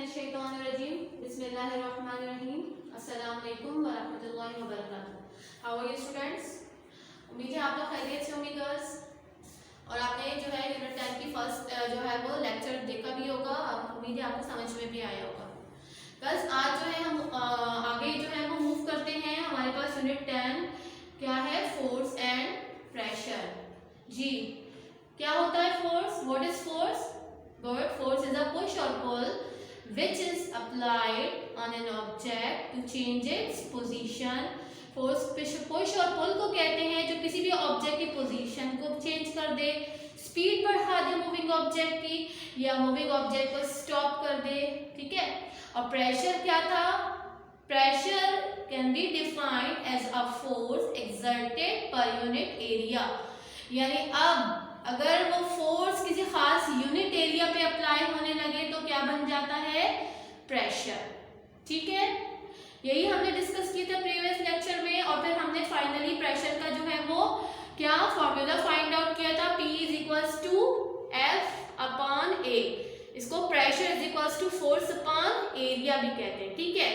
मिनश्शैतानिर्रजीम बिस्मिल्लाहिर्रहमानिर्रहीम अस्सलाम वालेकुम व रहमतुल्लाहि व बरकातुहू। How are you students? उम्मीद है आप लोग खैरियत से होंगे गर्ल्स। और आपने जो है यूनिट 10 की फर्स्ट जो है वो लेक्चर देखा भी होगा, उम्मीद है आपको समझ में भी आया होगा। गर्ल्स आज जो है हम आगे जो है वो मूव करते हैं। हमारे पास यूनिट 10 क्या है? Force and pressure. जी, क्या होता है force? What is force? Force is a push or pull which is applied on an object to change its position. Force push और pull को कहते हैं जो किसी भी ऑब्जेक्ट की पोजीशन को चेंज कर दे, स्पीड बढ़ा दे मूविंग ऑब्जेक्ट की, या मूविंग ऑब्जेक्ट को स्टॉप कर दे। ठीक है। और प्रेशर क्या था? Pressure can be defined as a force exerted per unit area. यानी अब अगर वो फोर्स किसी खास यूनिट एरिया पे अप्लाई होने लगे तो क्या बन जाता है? प्रेशर। ठीक है, यही हमने डिस्कस किया था प्रीवियस लेक्चर में। और फिर हमने फाइनली प्रेशर का जो है वो क्या फॉर्मूला फाइंड आउट किया था? P is equals to F upon A। इसको pressure is equals to force upon area भी कहते हैं। ठीक है,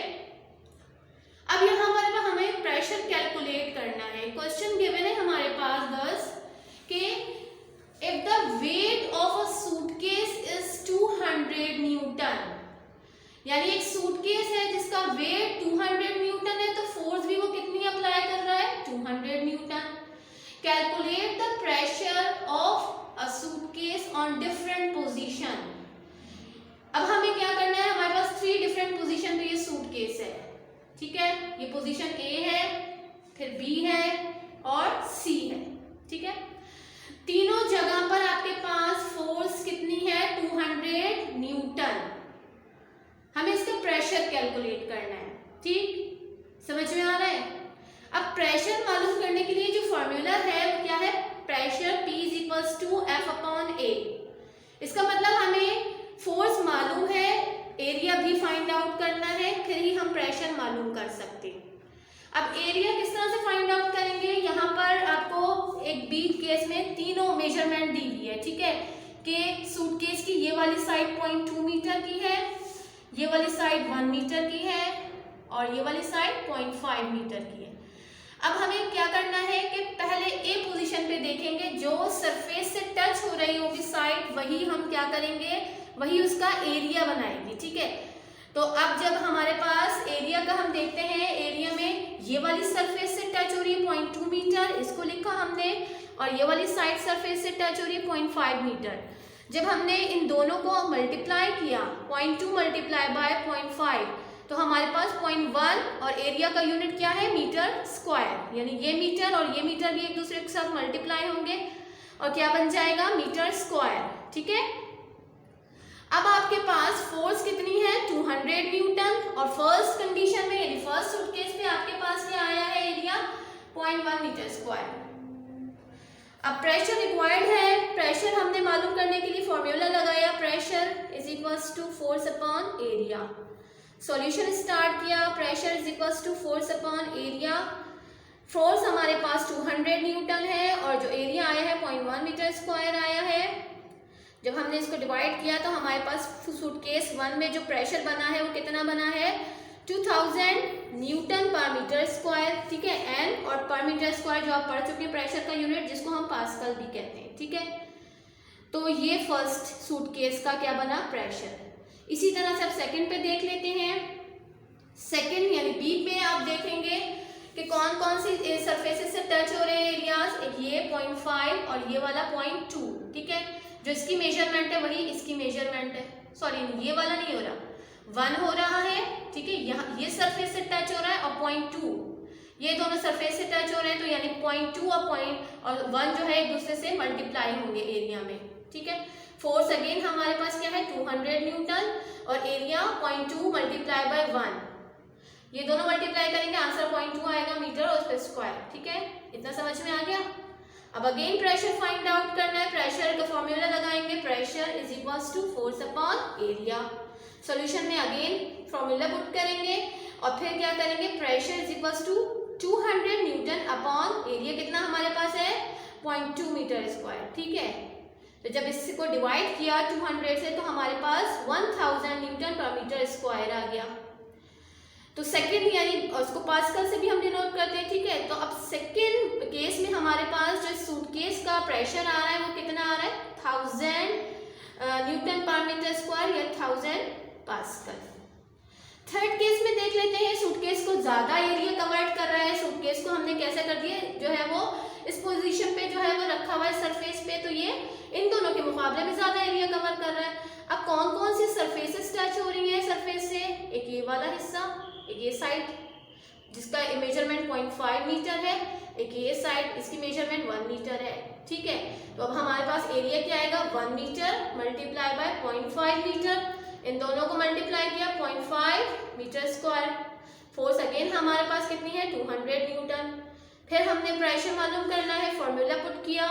अब यहाँ पर हमें प्रेशर कैलकुलेट करना है। क्वेश्चन गिवन है हमारे पास गर्ल्स के if the weight of a suitcase is 200 Newton, यानी एक सूटकेस है जिसका वेट 200 न्यूटन है, तो फोर्स भी वो कितनी अप्लाई कर रहा है? 200 Newton. Calculate the pressure of a suitcase on different position. अब हमें क्या करना है? हमारे पास 3 डिफरेंट पोजीशन पे ये सूटकेस है। ठीक है, ये पोजीशन A है, फिर B है और C है। ठीक है, तीनों जगह पर आपके पास फोर्स कितनी है? 200 न्यूटन। हमें इसका प्रेशर कैलकुलेट करना है। ठीक, समझ में आ रहा है? अब प्रेशर मालूम करने के लिए जो फॉर्मूला है वो क्या है? Pressure P is equals to F upon A। इसका मतलब हमें फोर्स मालूम है, एरिया भी फाइंड आउट करना है, फिर ही हम प्रेशर मालूम कर सकते हैं। अब एरिया किस तरह से फाइंड आउट करेंगे? यहाँ पर आपको एक बीच केस में तीनों मेजरमेंट दी हुई है। ठीक है, कि सूटकेस की ये वाली साइड 0.2 मीटर की है, ये वाली साइड 1 मीटर की है और ये वाली साइड 0.5 मीटर की है। अब हमें क्या करना है कि पहले ए पोजीशन पे देखेंगे, जो सरफेस से टच हो रही होगी साइड, वही हम क्या करेंगे? वही उसका एरिया बनाएंगे। ठीक है, तो अब जब हमारे पास एरिया का हम देखते हैं, एरिया में ये वाली सरफेस से टच हो रही है 0.2 मीटर, इसको लिखा हमने, और ये वाली साइड सरफेस से टच हो रही है 0.5 मीटर। जब हमने इन दोनों को मल्टीप्लाई किया, 0.2 मल्टीप्लाई बाय 0.5, तो हमारे पास 0.1, और एरिया का यूनिट क्या है? Metre square. यानी ये मीटर और ये मीटर भी एक दूसरे के साथ मल्टीप्लाई होंगे और क्या बन जाएगा? Metre square. ठीक है, अब आपके पास फोर्स कितनी है? 200 न्यूटन। और फर्स्ट कंडीशन में यानी फर्स्ट सूटकेस पे आपके पास क्या आया है? Area 0.1 metre square. अब प्रेशर रिक्वायर्ड है। प्रेशर हमने मालूम करने के लिए फॉर्मूला लगाया, pressure is equals to force upon area. Solution start किया, pressure is equals to force upon area. Force हमारे पास 200 न्यूटन है और जो एरिया आया है 0.1 मीटर स्क्वायर आया है। जब हमने इसको डिवाइड किया तो हमारे पास सूटकेस 1 में जो प्रेशर बना है वो कितना बना है? 2000 न्यूटन पर मीटर स्क्वायर। ठीक है, एन और पर मीटर स्क्वायर जो आप पढ़ चुके हैं प्रेशर का यूनिट, जिसको हम पास्कल भी कहते हैं। ठीक है, तो ये फर्स्ट सूटकेस का क्या बना? प्रेशर। इसी तरह से आप सेकंड पे देख लेते हैं। सेकंड यानी बी पे आप देखेंगे कि कौन कौन सी सरफेसेस से टच हो रहे हैं एरियाज। एक ये 0.5 और ये वाला 0.2। ठीक है, जो इसकी मेजरमेंट है वही इसकी मेजरमेंट है। सॉरी, ये वाला नहीं हो रहा, 1 हो रहा है। ठीक है, यहाँ ये सरफेस से टच हो रहा है और 0.2 ये दोनों सरफेस से टच हो रहे हैं, तो यानी 0.2 और 1 जो है एक दूसरे से मल्टीप्लाई होंगे एरिया में। ठीक है, फोर्स अगेन हमारे पास क्या है? 200 न्यूटन और एरिया 0.2 मल्टीप्लाई बाय 1। ये दोनों मल्टीप्लाई करेंगे, आंसर 0.2 आएगा मीटर और उसका स्क्वायर। ठीक है, इतना समझ में आ गया? अब अगेन प्रेशर फाइंड आउट करना है। प्रेशर का फॉर्मूला लगाएंगे, pressure is equals to force upon area. Solution में अगेन फॉर्मूला पुट करेंगे और फिर क्या करेंगे? Pressure is equals to 200 newton upon area कितना हमारे पास है? 0.2 मीटर स्क्वायर। ठीक है, तो जब इसको डिवाइड किया 200 से तो हमारे पास 1000 न्यूटन पर मीटर स्क्वायर आ गया। तो सेकंड यानी उसको पास्कल से भी हम डिनोट करते हैं, ठीक है। तो अब सेकंड केस में हमारे पास जो सूटकेस का प्रेशर आ रहा है वो कितना आ रहा है, 1000 न्यूटन पर मीटर स्क्वायर या 1000 पास्कल। थर्ड केस में देख लेते हैं, सूटकेस को ज्यादा एरिया कवर्ड कर रहा है, सूटकेस को हमने कैसे कर दिया जो है वो इस पोजीशन पे जो है वो रखा हुआ है सरफेस पे, तो ये इन दोनों के मुकाबले में ज्यादा एरिया कवर कर रहा है। अब कौन कौन सी सरफेसेस टच हो रही है सरफेस से, एक ये वाला हिस्सा, एक ये साइड जिसका मेजरमेंट 0.5 मीटर है, एक ये साइड इसकी मेजरमेंट 1 मीटर है, ठीक है। तो अब हमारे पास एरिया क्या आएगा, 1 मीटर मल्टीप्लाई बाय 0.5 मीटर, इन दोनों को मल्टीप्लाई किया 0.5 मीटर स्क्वायर। फोर्स अगेन हमारे पास कितनी है, 200 न्यूटन। फिर हमने प्रेशर मालूम करना है, फॉर्मूला पुट किया,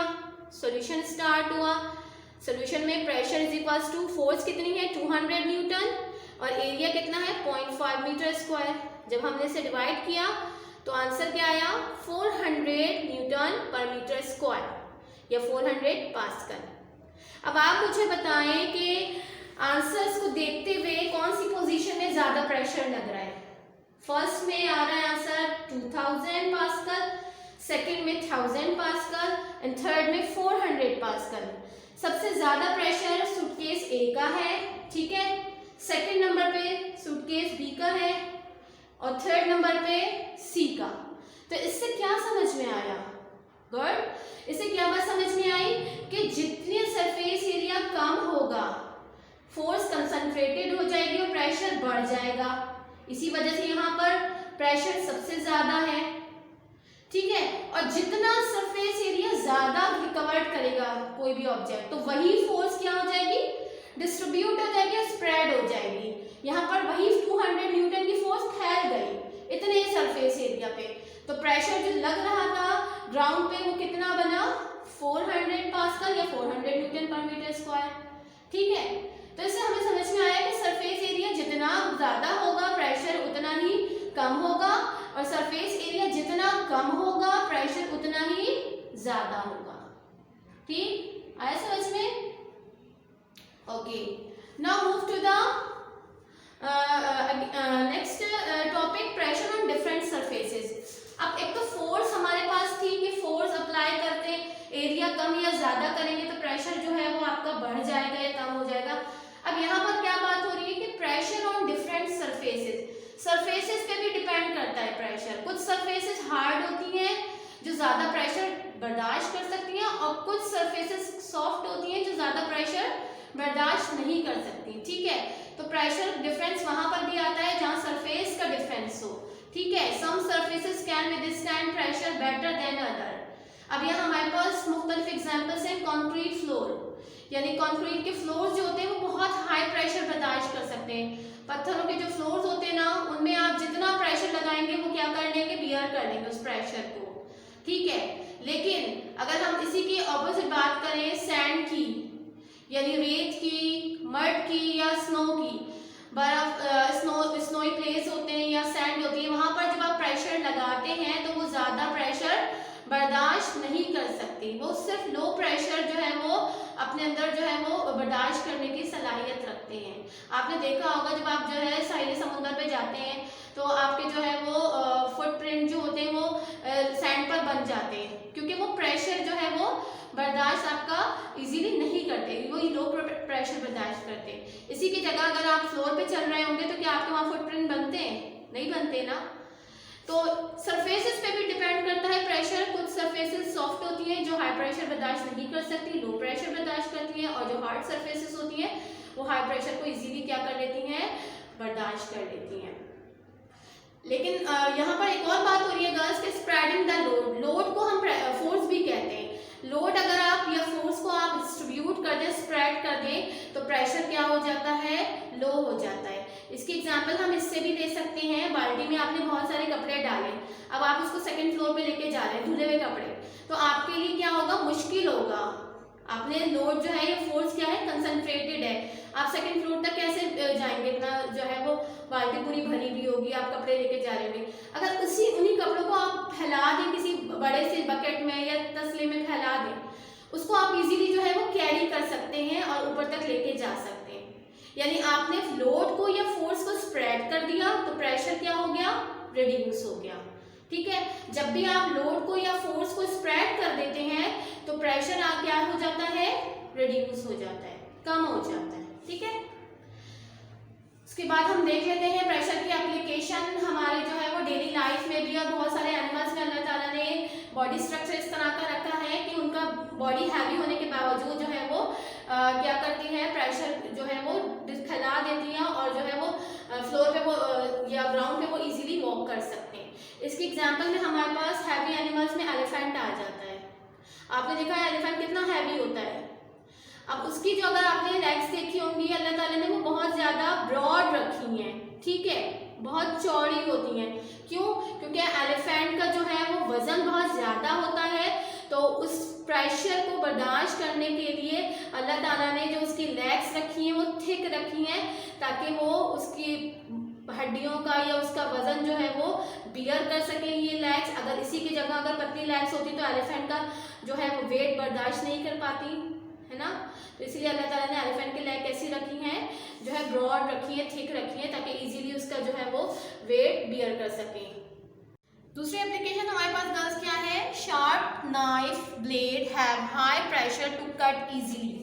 सॉल्यूशन स्टार्ट हुआ। सॉल्यूशन में pressure is equals to force कितनी है 200 न्यूटन और एरिया कितना है 0.5 मीटर स्क्वायर। जब हमने इसे डिवाइड किया तो आंसर क्या आया, 400 न्यूटन पर मीटर स्क्वायर या 400 पास्कल। अब आप मुझे बताएं कि आंसर्स को देखते हुए कौन सी पोजीशन में ज्यादा प्रेशर लग रहा है। फर्स्ट में आ रहा है आंसर 2000 पास्कल, सेकंड में 1000 पास्कल एंड थर्ड में 400 पास्कल। सबसे ज्यादा प्रेशर सूटकेस ए का है, ठीक है, सेकंड नंबर पे सूटकेस बी का है और थर्ड नंबर पे सी का। तो इससे क्या समझ में आया, गुड, इससे क्या बात समझ में आई कि जितने सरफेस एरिया कम होगा फोर्स कंसंट्रेटेड हो जाएगी और प्रेशर बढ़ जाएगा। इसी वजह से यहाँ पर प्रेशर सबसे ज्यादा है, ठीक है। और जितना सरफेस एरिया ज्यादा कवर्ड करेगा कोई भी ऑब्जेक्ट तो वही फोर्स क्या हो जाएगी, डिस्ट्रीब्यूट हो जाएगी, स्प्रेड हो जाएगी। यहाँ पर वही 200 न्यूटन की फोर्स फैल गई इतने सरफेस एरिया पे, तो प्रेशर जो लग रहा था ग्राउंड पे वो कितना बना, 400 पास्कल या 400 न्यूटन पर मीटर स्क्वायर, ठीक है। तो इससे हमें समझ में आया कि सरफेस एरिया जितना ज्यादा होगा प्रेशर उतना ही कम होगा और सरफेस एरिया जितना कम होगा प्रेशर उतना ही ज्यादा होगा, ठीक, आया समझ में। Okay, now move to the next topic, pressure on different surfaces. अब एक तो फोर्स हमारे पास थी कि फोर्स अप्लाई करते एरिया कम या ज्यादा करेंगे तो प्रेशर जो है वो आपका बढ़ जाएगा या कम हो जाएगा। अब यहाँ पर क्या बात हो रही है कि pressure on different surfaces, surfaces पे भी डिपेंड करता है प्रेशर। कुछ सरफेसेस हार्ड होती हैं जो ज्यादा प्रेशर बर्दाश्त कर सकती हैं और कुछ सरफेसेस सॉफ्ट होती हैं जो ज्यादा प्रेशर बर्दाश्त नहीं कर सकती, ठीक है। तो प्रेशर डिफरेंस वहां पर भी आता है जहां सरफेस का डिफरेंस हो, ठीक है। Some surfaces can withstand pressure better than other. अब यहाँ हमारे पास मुख्तलिफ एग्जांपल्स हैं। कंक्रीट फ्लोर, यानी कंक्रीट के फ्लोर्स जो होते हैं वो बहुत हाई प्रेशर बर्दाश्त कर सकते हैं। पत्थरों के जो फ्लोर्स होते हैं ना उनमें आप जितना प्रेशर लगाएंगे वो क्या कर लेंगे, बियर कर लेंगे उस प्रेशर को, ठीक है। लेकिन अगर हम इसी की ऑपोजिट बात करें सैंड की, यानी रेत की, मड की या स्नो की, बर्फ स्नोई प्लेस होते हैं या सैंड होती है, वहां पर जब आप प्रेशर लगाते हैं तो वो ज्यादा प्रेशर बर्दाश्त नहीं कर सकती, वो सिर्फ लो प्रेशर जो है वो अपने अंदर जो है वो बर्दाश्त करने की सलाहियत रखते हैं। आपने देखा होगा जब आप जो है साहिल समुद्र पे जाते हैं तो आपके जो है वो फुटप्रिंट जो होते हैं वो सैंड पर बन जाते हैं क्योंकि वो प्रेशर जो है वो बर्दाश्त आपका इजीली नहीं करते, वो लो प्रेशर बर्दाश्त करते। इसी की जगह अगर आप फ्लोर पे चल रहे होंगे तो क्या आपके वहाँ फुटप्रिंट बनते हैं, नहीं बनते ना। तो सरफेसेस पे भी डिपेंड करता है प्रेशर। कुछ सरफेसेस सॉफ्ट होती हैं जो हाई प्रेशर बर्दाश्त नहीं कर सकती, लो प्रेशर बर्दाश्त करती हैं, और जो हार्ड सरफेसेस होती हैं वो हाई प्रेशर को इजीली क्या कर लेती हैं, बर्दाश्त कर लेती हैं। लेकिन यहाँ पर एक और बात हो रही है गर्ल्स कि स्प्रेडिंग द लोड, लोड को हम फोर्स भी कहते हैं। लोड अगर आप या फोर्स को आप डिस्ट्रीब्यूट कर दें, स्प्रेड कर दें तो प्रेशर क्या हो जाता है, लो हो जाता है। इसकी एग्जांपल हम इससे भी दे सकते हैं, बाल्टी में आपने बहुत सारे कपड़े डाले, अब आप उसको सेकंड फ्लोर पे लेके जा रहे हैं धुले हुए कपड़े, तो आपके लिए क्या होगा, मुश्किल होगा। आपने लोड जो है ये फोर्स क्या है, कंसंट्रेटेड है, आप सेकंड फ्लोर तक कैसे जाएंगे, इतना जो है वो बाल्टी पूरी भरी हुई होगी, आप कपड़े लेके जा रहे होंगे। अगर उन्हीं कपड़ों को आप फैला दें किसी बड़े से बकेट में या तसले में फैला दें, उसको आप इजीली जो है वो कैरी कर सकते हैं और ऊपर तक लेके जा सकते हैं। यानी आपने लोड को या फोर्स को स्प्रेड कर दिया तो प्रेशर क्या हो गया, रिड्यूस हो गया। ठीक है, जब भी आप लोड को या फोर्स को स्प्रेड कर देते हैं तो प्रेशर क्या हो जाता है, रिड्यूस हो जाता है, कम हो जाता है। ठीक है, उसके बाद हम देख लेते हैं प्रेशर की एप्लीकेशन हमारे जो है वो डेली लाइफ में भी और बहुत सारे एनिमल्स में अल्लाह ताला ने बॉडी स्ट्रक्चर इस तरह का रखा है कि उनका बॉडी हैवी होने के बावजूद जो है वो क्या करती है, प्रेशर जो है वो खिला देती है और जो है वो फ्लोर पे वो या ग्राउंड पे वो इजीली वॉक कर सकते हैं। इसकी एग्जांपल में हमारे पास हैवी एनिमल्स में एलिफेंट आ जाता है। आपने देखा है एलिफेंट कितना हैवी होता है। अब उसकी जो अगर आपने लेग्स देखी होंगी अल्लाह ताला ने वो बहुत ज़्यादा ब्रॉड रखी हैं। ठीक है, बहुत चौड़ी होती हैं। क्यों? क्योंकि एलिफेंट का जो है वो वज़न बहुत ज़्यादा होता है, तो उस प्रेशर को बर्दाश्त करने के लिए अल्लाह ताला ने जो उसकी लेग्स रखी हैं वो थिक रखी हैं ताकि वो उसकी हड्डियों का या उसका वजन जो है वो बियर कर सके ये लेग्स। अगर इसी की जगह अगर पतली लेग्स होती तो एलिफेंट का जो है वो वेट बर्दाश्त नहीं कर पाती, है ना। तो इसलिए अल्लाह ताला ने एलिफेंट की लेग कैसी रखी हैं, जो है ब्रॉड रखी है, थिक रखी है ताकि इजीली उसका जो है वो वेट बियर कर सके। दूसरी एप्लीकेशन हमारे पास गर्ल्स क्या है, sharp knife blade have high pressure to cut easily.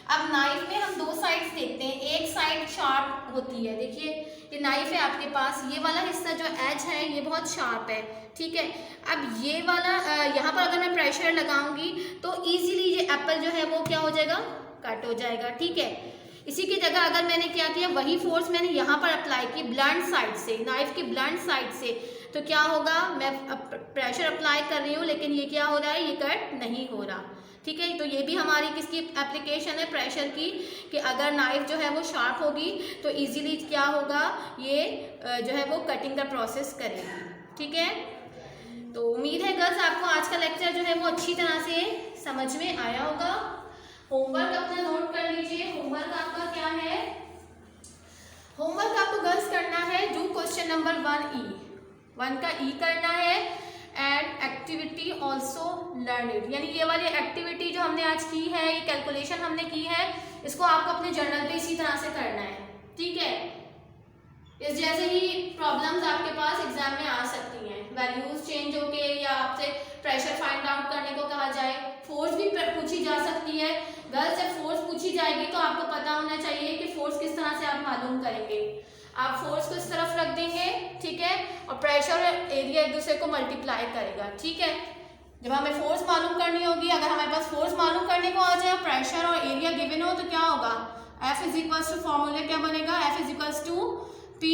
अब नाइफ में हम दो साइड्स देखते हैं, एक साइड शार्प होती है, देखिए ये नाइफ है आपके पास, ये वाला हिस्सा जो एज है ये बहुत शार्प है। ठीक है, अब ये वाला यहाँ पर अगर मैं प्रेशर लगाऊंगी तो इजीली ये एप्पल जो है वो क्या हो जाएगा, कट हो जाएगा। ठीक है, इसी की जगह अगर मैंने क्या किया, वही फोर्स मैंने यहाँ पर अप्लाई की ब्लंट साइड से, नाइफ की ब्लंट साइड से, तो क्या होगा, मैं प्रेशर अप्लाई कर रही हूँ लेकिन ये क्या हो रहा है, ये कट नहीं हो रहा। ठीक है, तो ये भी हमारी किसकी एप्लीकेशन है, प्रेशर की, कि अगर नाइफ जो है वो शार्प होगी तो इजीली क्या होगा, ये जो है वो कटिंग का प्रोसेस करेगी। ठीक है, तो उम्मीद है गर्ल्स आपको आज का लेक्चर जो है वो अच्छी तरह से समझ में आया होगा। होमवर्क अपना नोट कर लीजिए। होमवर्क आपका क्या है, होमवर्क आपको गर्ल्स करना है, डू क्वेश्चन नंबर 1 का ई करना है and activity also learn it. यानी ये वाली एक्टिविटी जो हमने आज की है, ये कैलकुलेशन हमने की है, इसको आपको अपने जर्नल पे इसी तरह से करना है। ठीक है, इस जैसे ही प्रॉब्लम्स आपके पास एग्जाम में आ सकती हैं, वैल्यूज चेंज होके या आपसे प्रेशर फाइंड आउट करने को कहा जाए, फोर्स भी पूछी जा सकती है। गर्ल्स जब फोर्स पूछी जाएगी तो आपको पता होना चाहिए कि फोर्स किस तरह से आप मालूम करेंगे। आप फोर्स को इस तरफ रख देंगे, ठीक है, और प्रेशर और एरिया एक दूसरे को मल्टीप्लाई करेगा। ठीक है, जब हमें फोर्स मालूम करनी होगी, अगर हमारे पास फोर्स मालूम करने को आ जाए, प्रेशर और एरिया गिवन हो, तो क्या होगा, F is equals to, formula क्या बनेगा, F is equals to P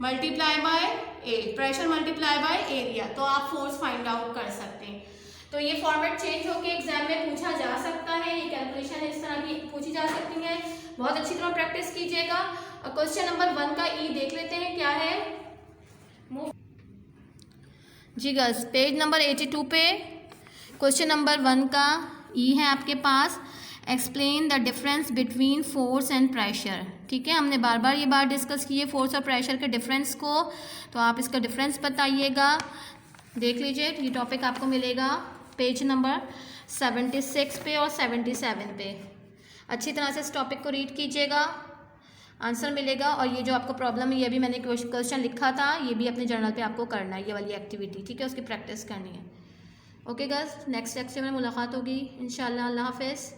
multiply by A, pressure multiply by area, तो आप फोर्स फाइंड आउट कर सकते हैं। तो ये फॉर्मेट चेंज होकर एग्जाम में पूछा जा सकता है, ये कैलकुलेशन इस तरह की पूछी जा सकती है। बहुत अच्छी तरह प्रैक्टिस कीजिएगा। क्वेश्चन नंबर 1 का ई देख लेते हैं क्या है। जी गर्ल्स, पेज नंबर 82 पे क्वेश्चन नंबर 1 का ई है आपके पास, explain the difference between force and pressure. ठीक है, हमने बार बार ये बात डिस्कस की है फोर्स और प्रेशर के डिफरेंस को, तो आप इसका डिफरेंस बताइएगा। देख लीजिए, ये टॉपिक आपको मिलेगा पेज नंबर 76 पे और 77 पे। अच्छी तरह से इस टॉपिक को रीड कीजिएगा, आंसर मिलेगा। और ये जो आपको प्रॉब्लम है, ये भी मैंने क्वेश्चन लिखा था, ये भी अपने जर्नल पे आपको करना है, ये वाली एक्टिविटी। ठीक है, उसकी प्रैक्टिस करनी है। ओके गर्ल्स, नेक्स्ट लेक्चर में मुलाकात होगी इंशाल्लाह। अल्लाह हाफिज़।